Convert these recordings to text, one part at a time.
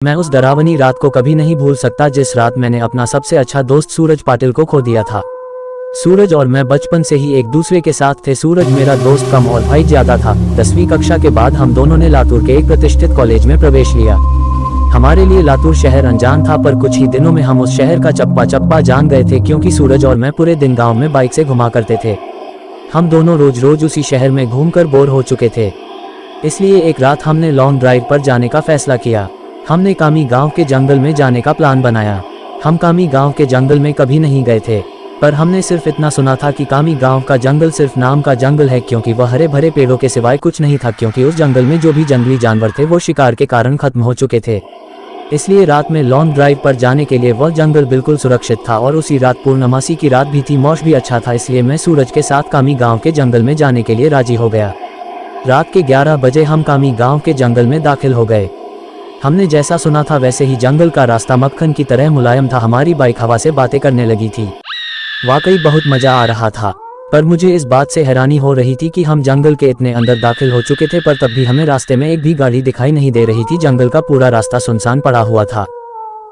मैं उस डरावनी रात को कभी नहीं भूल सकता जिस रात मैंने अपना सबसे अच्छा दोस्त सूरज पाटिल को खो दिया था। सूरज और मैं बचपन से ही एक दूसरे के साथ थे। सूरज मेरा दोस्त कम और भाई ज्यादा था। 10वीं कक्षा के बाद हम दोनों ने लातूर के एक प्रतिष्ठित कॉलेज में प्रवेश लिया। हमारे लिए लातूर शहर अनजान था, पर कुछ ही दिनों में हम उस शहर का चप्पा चप्पा जान गए थे, क्योंकि सूरज और मैं पूरे दिन गाँव में बाइक से घुमा करते थे। हम दोनों रोज रोज उसी शहर में घूमकर बोर हो चुके थे, इसलिए एक रात हमने लॉन्ग ड्राइव पर जाने का फैसला किया। हमने कामी गांव के जंगल में जाने का प्लान बनाया। हम कामी गांव के जंगल में कभी नहीं गए थे, पर हमने सिर्फ इतना सुना था कि कामी गांव का जंगल सिर्फ नाम का जंगल है, क्योंकि वह हरे भरे पेड़ों के सिवाय कुछ नहीं था, क्योंकि उस जंगल में जो भी जंगली जानवर थे वो शिकार के कारण खत्म हो चुके थे। इसलिए रात में लॉन्ग ड्राइव पर जाने के लिए वह जंगल बिल्कुल सुरक्षित था, और उसी रात पूर्णमासी की रात भी थी, मौसम भी अच्छा था, इसलिए मैं सूरज के साथ कामी गाँव के जंगल में जाने के लिए राजी हो गया। रात के 11 बजे हम कामी गाँव के जंगल में दाखिल हो गए। हमने जैसा सुना था वैसे ही जंगल का रास्ता मक्खन की तरह मुलायम था। हमारी बाइक हवा से बातें करने लगी थी। वाकई बहुत मजा आ रहा था, पर मुझे इस बात से हैरानी हो रही थी कि हम जंगल के इतने अंदर दाखिल हो चुके थे, पर तब भी हमें रास्ते में एक भी गाड़ी दिखाई नहीं दे रही थी। जंगल का पूरा रास्ता सुनसान पड़ा हुआ था।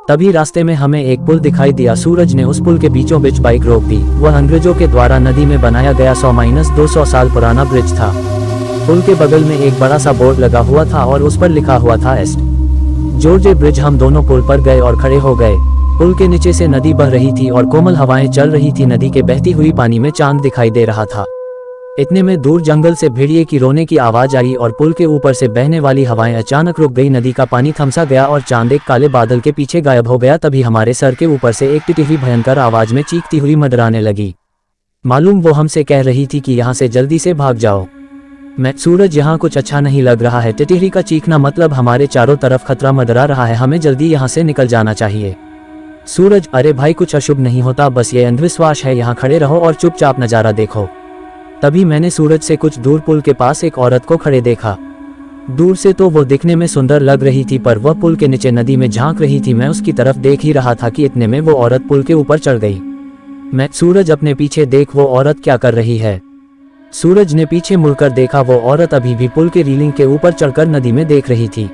तभी रास्ते में हमें एक पुल दिखाई दिया। सूरज ने उस पुल के बीचों बीच बाइक रोक दी। वह अंग्रेजों के द्वारा नदी में बनाया गया 100-200 साल पुराना ब्रिज था। पुल के बगल में एक बड़ा सा बोर्ड लगा हुआ था और उस पर लिखा हुआ था एस्ट जॉर्ज ब्रिज। हम दोनों पुल पर गए और खड़े हो गए। पुल के नीचे से नदी बह रही थी और कोमल हवाएं चल रही थी। नदी के बहती हुई पानी में चांद दिखाई दे रहा था। इतने में दूर जंगल से भेड़िए की रोने की आवाज आई और पुल के ऊपर से बहने वाली हवाएं अचानक रुक गई। नदी का पानी थमसा गया और चांद एक काले बादल के पीछे गायब हो गया। तभी हमारे सर के ऊपर से एक टिटही भयंकर आवाज में चीखती हुई मंडराने लगी। मालूम वो हमसे कह रही थी कि यहाँ से जल्दी से भाग जाओ। मैं सूरज, यहाँ कुछ अच्छा नहीं लग रहा है। टिटही का चीखना मतलब हमारे चारों तरफ खतरा मंडरा रहा है, हमें जल्दी यहाँ से निकल जाना चाहिए। सूरज, अरे भाई कुछ अशुभ नहीं होता, बस ये अंधविश्वास है, यहाँ खड़े रहो और चुपचाप नजारा देखो। तभी मैंने सूरज से कुछ दूर पुल के पास एक औरत को खड़े देखा। दूर से तो वो दिखने में सुंदर लग रही थी, पर वह पुल के नीचे नदी में झांक रही थी। मैं उसकी तरफ देख ही रहा था कि इतने में वो औरत पुल के ऊपर चढ़ गई। मैं, सूरज अपने पीछे देख, वो औरत क्या कर रही है। सूरज ने पीछे मुड़कर देखा। वो औरत अभी भी पुल के रीलिंग के ऊपर चढ़कर नदी में देख रही थी।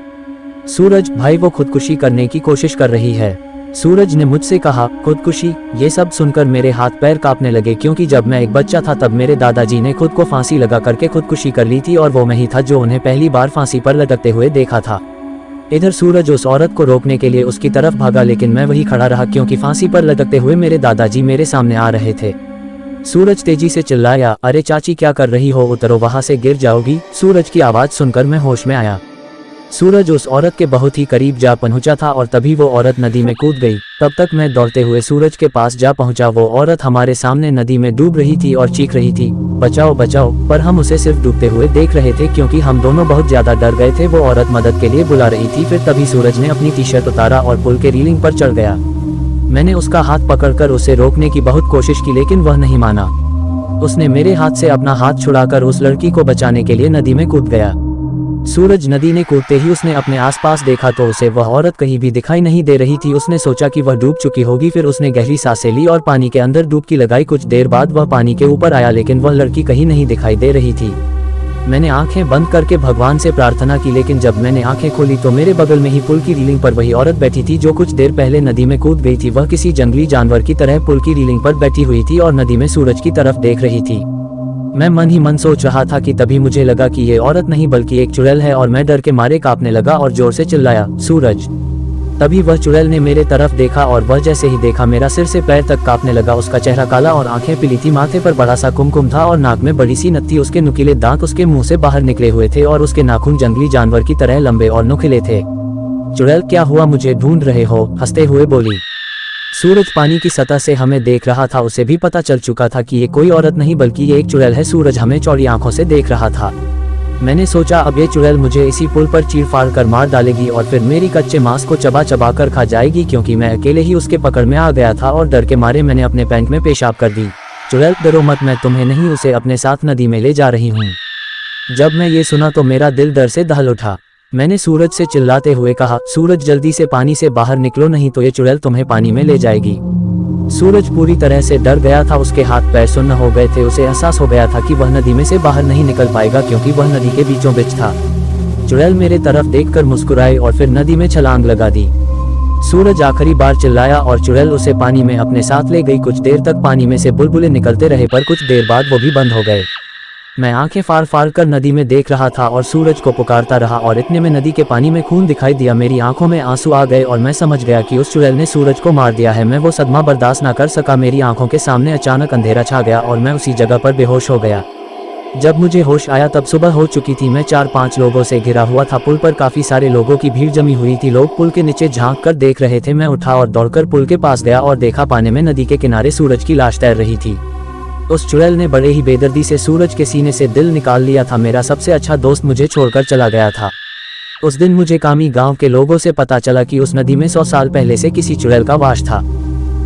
सूरज, भाई वो खुदकुशी करने की कोशिश कर रही है। सूरज ने मुझसे कहा, खुदकुशी? ये सब सुनकर मेरे हाथ पैर कांपने लगे, क्योंकि जब मैं एक बच्चा था तब मेरे दादाजी ने खुद को फांसी लगा करके खुदकुशी कर ली थी, और वो मैं ही था जो उन्हें पहली बार फांसी पर लटकते हुए देखा था। इधर सूरज उस औरत को रोकने के लिए उसकी तरफ भागा, लेकिन मैं वही खड़ा रहा, क्योंकि फांसी पर लटकते हुए मेरे दादाजी मेरे सामने आ रहे थे। सूरज तेजी से चिल्लाया, अरे चाची क्या कर रही हो, उतरो, वहां से गिर जाओगी। सूरज की आवाज सुनकर मैं होश में आया। सूरज उस औरत के बहुत ही करीब जा पहुंचा था और तभी वो औरत नदी में कूद गई। तब तक मैं दौड़ते हुए सूरज के पास जा पहुंचा। वो औरत हमारे सामने नदी में डूब रही थी और चीख रही थी, बचाओ बचाओ, पर हम उसे सिर्फ डूबते हुए देख रहे थे, क्योंकि हम दोनों बहुत ज्यादा डर गए थे। वो औरत मदद के लिए बुला रही थी। फिर तभी सूरज ने अपनी टी शर्ट उतारा और पुल के रीलिंग पर चढ़ गया। मैंने उसका हाथ पकड़कर उसे रोकने की बहुत कोशिश की, लेकिन वह नहीं माना। उसने मेरे हाथ से अपना हाथ छुड़ाकर उस लड़की को बचाने के लिए नदी में कूद गया। सूरज नदी में कूदते ही उसने अपने आसपास देखा तो उसे वह औरत कहीं भी दिखाई नहीं दे रही थी। उसने सोचा कि वह डूब चुकी होगी। फिर उसने गहरी सांसें ली और पानी के अंदर डुबकी लगाई। कुछ देर बाद वह पानी के ऊपर आया, लेकिन वह लड़की कहीं नहीं दिखाई दे रही थी। मैंने आंखें बंद करके भगवान से प्रार्थना की, लेकिन जब मैंने आंखें खोली तो मेरे बगल में ही पुल की रीलिंग पर वही औरत बैठी थी जो कुछ देर पहले नदी में कूद गई थी। वह किसी जंगली जानवर की तरह पुल की रीलिंग पर बैठी हुई थी और नदी में सूरज की तरफ देख रही थी। मैं मन ही मन सोच रहा था कि तभी मुझे लगा कि ये औरत नहीं बल्कि एक चुड़ैल है, और मैं डर के मारे कांपने लगा और जोर से चिल्लाया, सूरज। तभी वह चुड़ैल ने मेरे तरफ देखा और वह जैसे ही देखा मेरा सिर से पैर तक कांपने लगा। उसका चेहरा काला और आंखें पीली थी। माथे पर बड़ा सा कुमकुम था और नाक में बड़ी सी नथ थी। उसके नुकीले दांत उसके मुंह से बाहर निकले हुए थे और उसके नाखून जंगली जानवर की तरह लंबे और नुकीले थे। चुड़ैल, क्या हुआ, मुझे ढूंढ रहे हो? हंसते हुए बोली। सूरज पानी की सतह से हमें देख रहा था। उसे भी पता चल चुका था कि ये कोई औरत नहीं बल्कि ये एक चुड़ैल है। सूरज हमें चौड़ी आंखों से देख रहा था। मैंने सोचा अब ये चुड़ैल मुझे इसी पुल पर चीर फाड़ कर मार डालेगी और फिर मेरी कच्चे मांस को चबा चबा कर खा जाएगी, क्योंकि मैं अकेले ही उसके पकड़ में आ गया था और डर के मारे मैंने अपने पैंट में पेशाब कर दी। चुड़ैल, डरो मत, मैं तुम्हें नहीं उसे अपने साथ नदी में ले जा रही हूँ। जब मैं ये सुना तो मेरा दिल डर से दहल उठा। मैंने सूरज से चिल्लाते हुए कहा, सूरज जल्दी से पानी से बाहर निकलो, नहीं तो ये चुड़ैल तुम्हें पानी में ले जाएगी। सूरज पूरी तरह से डर गया था। उसके हाथ पैर सुन्न हो गए थे। उसे एहसास हो गया था कि वह नदी में से बाहर नहीं निकल पाएगा, क्योंकि वह नदी के बीचों बीच था। चुड़ैल मेरे तरफ देखकर मुस्कुराई और फिर नदी में छलांग लगा दी। सूरज आखिरी बार चिल्लाया और चुड़ैल उसे पानी में अपने साथ ले गई। कुछ देर तक पानी में से बुलबुले निकलते रहे पर कुछ देर बाद वो भी बंद हो गए। मैं आंखें फाड़ फाड़ कर नदी में देख रहा था और सूरज को पुकारता रहा और इतने में नदी के पानी में खून दिखाई दिया। मेरी आंखों में आंसू आ गए और मैं समझ गया कि उस चुड़ैल ने सूरज को मार दिया है। मैं वो सदमा बर्दाश्त ना कर सका। मेरी आंखों के सामने अचानक अंधेरा छा गया और मैं उसी जगह पर बेहोश हो गया। जब मुझे होश आया तब सुबह हो चुकी थी। मैं 4-5 लोगों से घिरा हुआ था। पुल पर काफी सारे लोगों की भीड़ जमी हुई थी। लोग पुल के नीचे झांक कर देख रहे थे। मैं उठा और दौड़कर पुल के पास गया और देखा पानी में नदी के किनारे सूरज की लाश तैर रही थी। उस चुड़ैल ने बड़े ही बेदर्दी से सूरज के सीने से दिल निकाल लिया था। मेरा सबसे अच्छा दोस्त मुझे छोड़कर चला गया था। उस दिन मुझे कामी गांव के लोगों से पता चला कि उस नदी में 100 साल पहले से किसी चुड़ैल का वास था।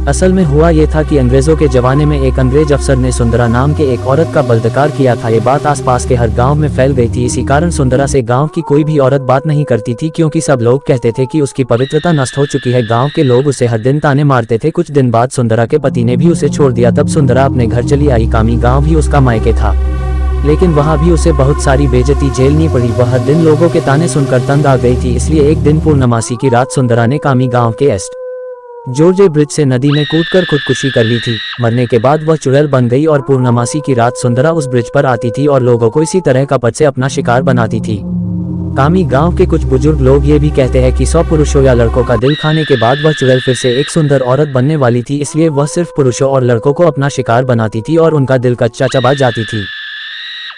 असल में हुआ ये था कि अंग्रेजों के जमाने में एक अंग्रेज अफसर ने सुंदरा नाम के एक औरत का बलात्कार किया था। ये बात आसपास के हर गांव में फैल गई थी। इसी कारण सुंदरा से गांव की कोई भी औरत बात नहीं करती थी, क्योंकि सब लोग कहते थे कि उसकी पवित्रता नष्ट हो चुकी है। गांव के लोग उसे हर दिन ताने मारते थे। कुछ दिन बाद सुंदरा के पति ने भी उसे छोड़ दिया। तब सुंदरा अपने घर चली आई। कामी गांव भी उसका मायके था, लेकिन वहां भी उसे बहुत सारी बेइज्जती झेलनी पड़ी। वह हर दिन लोगों के ताने सुनकर तंग आ गई थी। इसलिए एक दिन पूर्णमासी की रात सुंदरा ने कामी गांव के एस्ट जॉर्ज ब्रिज से नदी में कूदकर खुदकुशी कर ली थी। मरने के बाद वह चुड़ैल बन गई और पूर्णमासी की रात सुंदरा उस ब्रिज पर आती थी और लोगों को इसी तरह कपट से अपना शिकार बनाती थी। कामी गांव के कुछ बुजुर्ग लोग ये भी कहते हैं कि 100 पुरुषों या लड़कों का दिल खाने के बाद वह चुड़ैल फिर से एक सुंदर औरत बनने वाली थी। इसलिए वह सिर्फ पुरुषों और लड़कों को अपना शिकार बनाती थी और उनका दिल कच्चा चबा जाती थी।